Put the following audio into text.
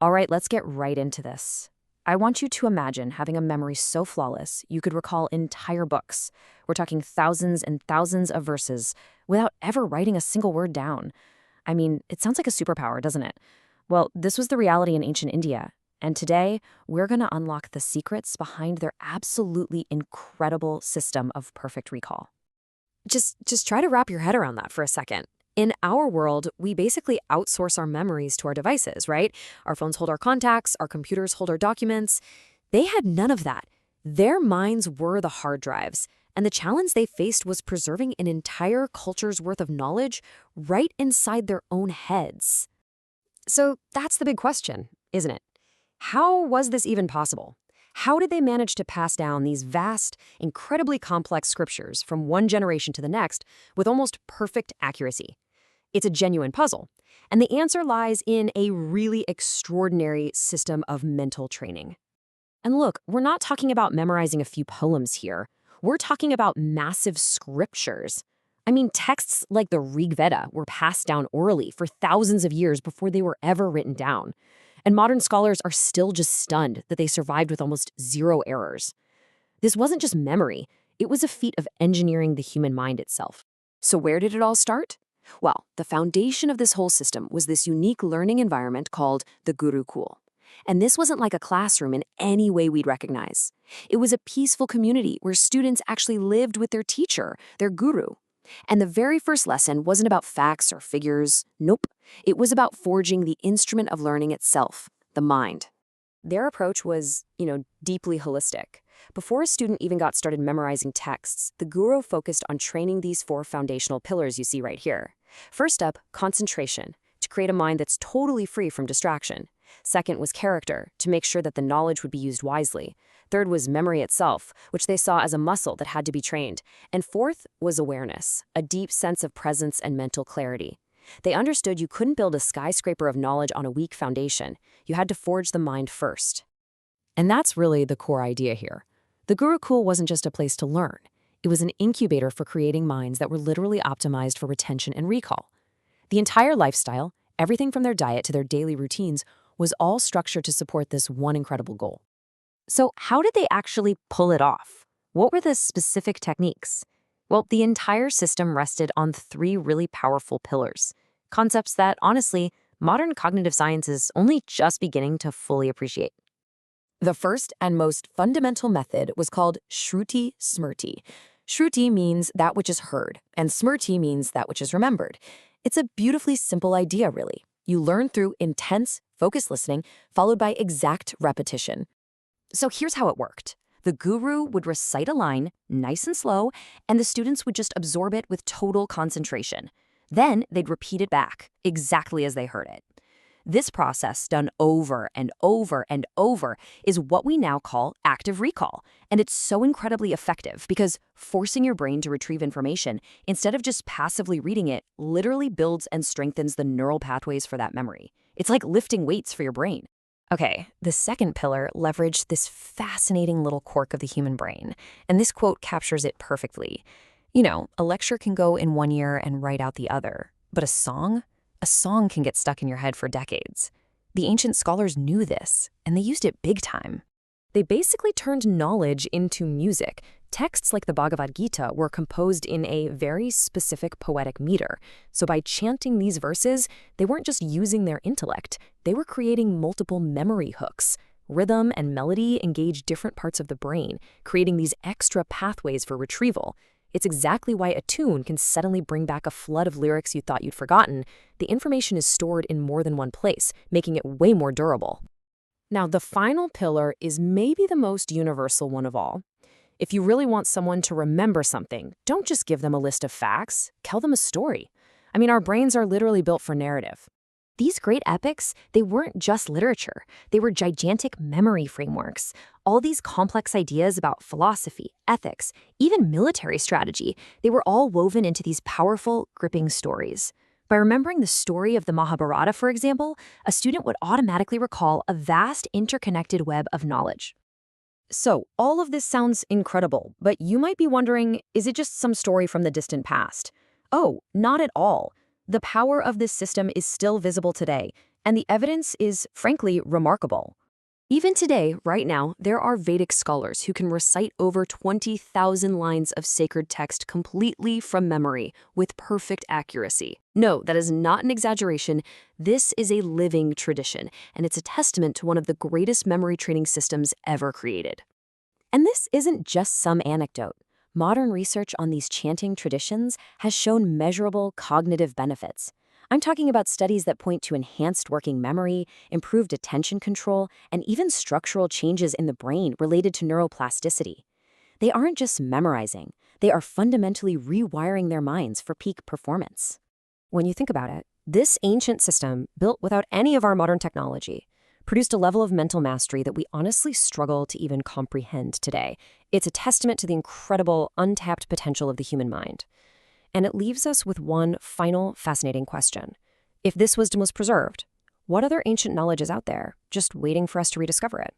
All right, let's get right into this. I want you to imagine having a memory so flawless you could recall entire books. We're talking thousands and thousands of verses without ever writing a single word down. I mean, it sounds like a superpower, doesn't it? Well, this was the reality in ancient India. And today, we're going to unlock the secrets behind their absolutely incredible system of perfect recall. Just try to wrap your head around that for a second. In our world, we basically outsource our memories to our devices, right? Our phones hold our contacts, our computers hold our documents. They had none of that. Their minds were the hard drives, and the challenge they faced was preserving an entire culture's worth of knowledge right inside their own heads. So that's the big question, isn't it? How was this even possible? How did they manage to pass down these vast, incredibly complex scriptures from one generation to the next with almost perfect accuracy? It's a genuine puzzle, and the answer lies in a really extraordinary system of mental training. And look, we're not talking about memorizing a few poems here. We're talking about massive scriptures. I mean, texts like the Rigveda were passed down orally for thousands of years before they were ever written down. And modern scholars are still just stunned that they survived with almost zero errors. This wasn't just memory, it was a feat of engineering the human mind itself. So where did it all start? Well, the foundation of this whole system was this unique learning environment called the Gurukul. And this wasn't like a classroom in any way we'd recognize. It was a peaceful community where students actually lived with their teacher, their guru. And the very first lesson wasn't about facts or figures. Nope. It was about forging the instrument of learning itself, the mind. Their approach was, deeply holistic. Before a student even got started memorizing texts, the guru focused on training these four foundational pillars you see right here. First up, concentration, to create a mind that's totally free from distraction. Second was character, to make sure that the knowledge would be used wisely. Third was memory itself, which they saw as a muscle that had to be trained. And fourth was awareness, a deep sense of presence and mental clarity. They understood you couldn't build a skyscraper of knowledge on a weak foundation. You had to forge the mind first. And that's really the core idea here. The Gurukul wasn't just a place to learn. It was an incubator for creating minds that were literally optimized for retention and recall. The entire lifestyle, everything from their diet to their daily routines, was all structured to support this one incredible goal. So how did they actually pull it off? What were the specific techniques? Well, the entire system rested on three really powerful pillars, concepts that, honestly, modern cognitive science is only just beginning to fully appreciate. The first and most fundamental method was called Shruti Smriti. Shruti means that which is heard, and Smriti means that which is remembered. It's a beautifully simple idea, really. You learn through intense, focused listening, followed by exact repetition. So here's how it worked. The guru would recite a line, nice and slow, and the students would just absorb it with total concentration. Then they'd repeat it back, exactly as they heard it. This process, done over and over and over, is what we now call active recall. And it's so incredibly effective because forcing your brain to retrieve information, instead of just passively reading it, literally builds and strengthens the neural pathways for that memory. It's like lifting weights for your brain. Okay, the second pillar leveraged this fascinating little quirk of the human brain, and this quote captures it perfectly. A lecture can go in one ear and write out the other, but a song can get stuck in your head for decades. The ancient scholars knew this, and they used it big time. They basically turned knowledge into music. Texts like the Bhagavad Gita were composed in a very specific poetic meter. So by chanting these verses, they weren't just using their intellect, they were creating multiple memory hooks. Rhythm and melody engage different parts of the brain, creating these extra pathways for retrieval. It's exactly why a tune can suddenly bring back a flood of lyrics you thought you'd forgotten. The information is stored in more than one place, making it way more durable. Now, the final pillar is maybe the most universal one of all. If you really want someone to remember something, don't just give them a list of facts, tell them a story. I mean, our brains are literally built for narrative. These great epics, they weren't just literature. They were gigantic memory frameworks. All these complex ideas about philosophy, ethics, even military strategy, they were all woven into these powerful, gripping stories. By remembering the story of the Mahabharata, for example, a student would automatically recall a vast interconnected web of knowledge. So, all of this sounds incredible, but you might be wondering, is it just some story from the distant past? Oh, not at all. The power of this system is still visible today. And the evidence is, frankly, remarkable. Even today, right now, there are Vedic scholars who can recite over 20,000 lines of sacred text completely from memory with perfect accuracy. No, that is not an exaggeration. This is a living tradition, and it's a testament to one of the greatest memory training systems ever created. And this isn't just some anecdote. Modern research on these chanting traditions has shown measurable cognitive benefits. I'm talking about studies that point to enhanced working memory, improved attention control, and even structural changes in the brain related to neuroplasticity. They aren't just memorizing, they are fundamentally rewiring their minds for peak performance. When you think about it, this ancient system, built without any of our modern technology, produced a level of mental mastery that we honestly struggle to even comprehend today. It's a testament to the incredible, untapped potential of the human mind. And it leaves us with one final fascinating question. If this wisdom was preserved, what other ancient knowledge is out there, just waiting for us to rediscover it?